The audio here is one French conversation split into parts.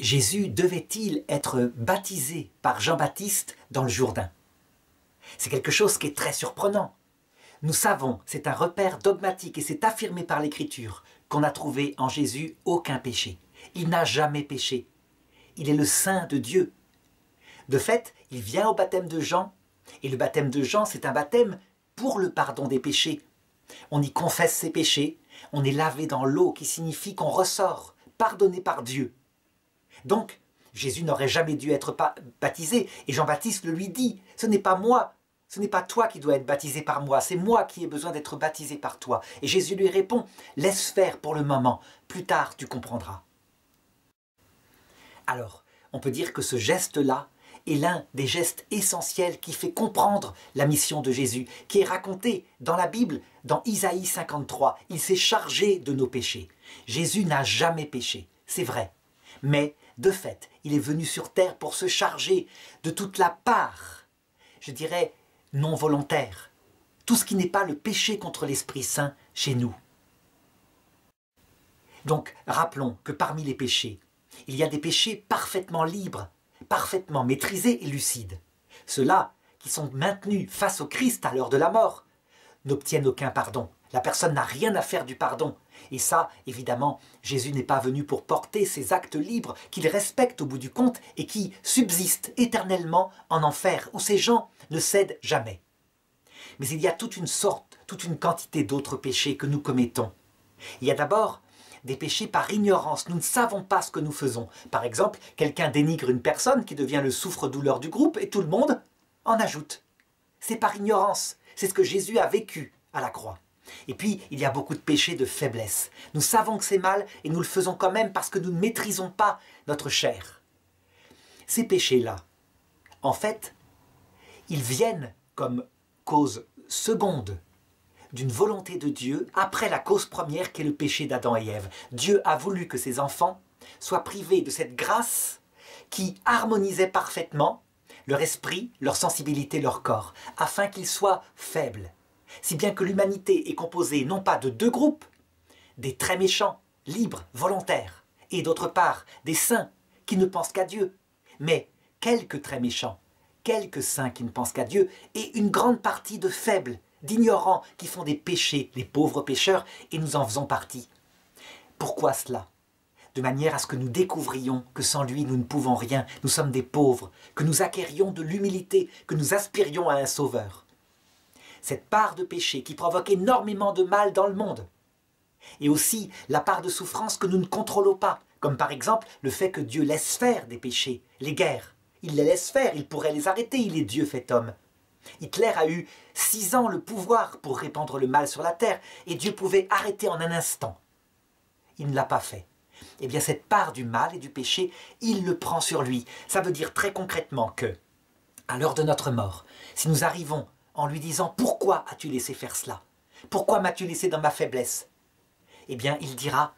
Jésus devait-il être baptisé par Jean-Baptiste dans le Jourdain? C'est quelque chose qui est très surprenant. Nous savons, c'est un repère dogmatique et c'est affirmé par l'Écriture, qu'on n'a trouvé en Jésus aucun péché. Il n'a jamais péché. Il est le Saint de Dieu. De fait, il vient au baptême de Jean, et le baptême de Jean, c'est un baptême pour le pardon des péchés. On y confesse ses péchés, on est lavé dans l'eau qui signifie qu'on ressort, pardonné par Dieu. Donc, Jésus n'aurait jamais dû être baptisé, et Jean-Baptiste le lui dit, ce n'est pas moi, ce n'est pas toi qui dois être baptisé par moi, c'est moi qui ai besoin d'être baptisé par toi. Et Jésus lui répond, laisse faire pour le moment, plus tard tu comprendras. Alors, on peut dire que ce geste-là est l'un des gestes essentiels qui fait comprendre la mission de Jésus, qui est racontée dans la Bible, dans Isaïe 53. Il s'est chargé de nos péchés. Jésus n'a jamais péché, c'est vrai. Mais, de fait, il est venu sur terre pour se charger de toute la part, je dirais, non volontaire. Tout ce qui n'est pas le péché contre l'Esprit Saint chez nous. Donc, rappelons que parmi les péchés, il y a des péchés parfaitement libres, parfaitement maîtrisés et lucides. Ceux-là, qui sont maintenus face au Christ à l'heure de la mort, n'obtiennent aucun pardon. La personne n'a rien à faire du pardon. Et ça, évidemment, Jésus n'est pas venu pour porter ces actes libres qu'il respecte au bout du compte et qui subsistent éternellement en enfer, où ces gens ne cèdent jamais. Mais il y a toute une quantité d'autres péchés que nous commettons. Il y a d'abord des péchés par ignorance. Nous ne savons pas ce que nous faisons. Par exemple, quelqu'un dénigre une personne qui devient le souffre-douleur du groupe et tout le monde en ajoute. C'est par ignorance. C'est ce que Jésus a vécu à la croix. Et puis, il y a beaucoup de péchés de faiblesse. Nous savons que c'est mal et nous le faisons quand même parce que nous ne maîtrisons pas notre chair. Ces péchés-là, en fait, ils viennent comme cause seconde d'une volonté de Dieu après la cause première qui est le péché d'Adam et Ève. Dieu a voulu que ses enfants soient privés de cette grâce qui harmonisait parfaitement leur esprit, leur sensibilité, leur corps, afin qu'ils soient faibles. Si bien que l'humanité est composée non pas de deux groupes, des très méchants, libres, volontaires, et d'autre part des saints qui ne pensent qu'à Dieu, mais quelques très méchants, quelques saints qui ne pensent qu'à Dieu, et une grande partie de faibles, d'ignorants qui font des péchés, les pauvres pécheurs, et nous en faisons partie. Pourquoi cela? De manière à ce que nous découvrions que sans lui nous ne pouvons rien, nous sommes des pauvres, que nous acquérions de l'humilité, que nous aspirions à un sauveur. Cette part de péché qui provoque énormément de mal dans le monde, et aussi la part de souffrance que nous ne contrôlons pas, comme par exemple le fait que Dieu laisse faire des péchés, les guerres. Il les laisse faire, il pourrait les arrêter, il est Dieu fait homme. Hitler a eu 6 ans le pouvoir pour répandre le mal sur la terre, et Dieu pouvait arrêter en un instant. Il ne l'a pas fait. Eh bien cette part du mal et du péché, il le prend sur lui. Ça veut dire très concrètement que, à l'heure de notre mort, si nous arrivons en lui disant « Pourquoi as-tu laissé faire cela? Pourquoi m'as-tu laissé dans ma faiblesse ?» Eh bien il dira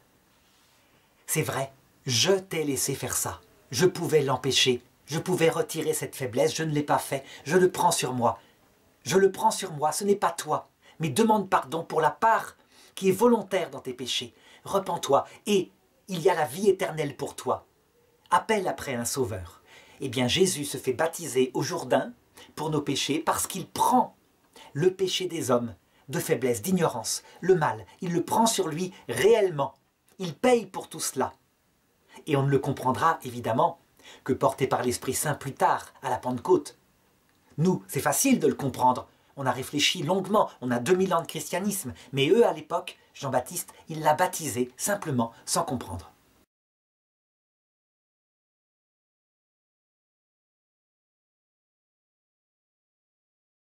« C'est vrai, je t'ai laissé faire ça. Je pouvais l'empêcher. Je pouvais retirer cette faiblesse, je ne l'ai pas fait. Je le prends sur moi. Je le prends sur moi, ce n'est pas toi. Mais demande pardon pour la part qui est volontaire dans tes péchés. Repens-toi et il y a la vie éternelle pour toi. Appelle après un sauveur. » Eh bien Jésus se fait baptiser au Jourdain pour nos péchés parce qu'il prend le péché des hommes de faiblesse, d'ignorance, le mal. Il le prend sur lui réellement. Il paye pour tout cela. Et on ne le comprendra évidemment que porté par l'Esprit Saint plus tard, à la Pentecôte. Nous, c'est facile de le comprendre. On a réfléchi longuement, on a 2000 ans de christianisme. Mais eux, à l'époque, Jean-Baptiste, il l'a baptisé simplement, sans comprendre.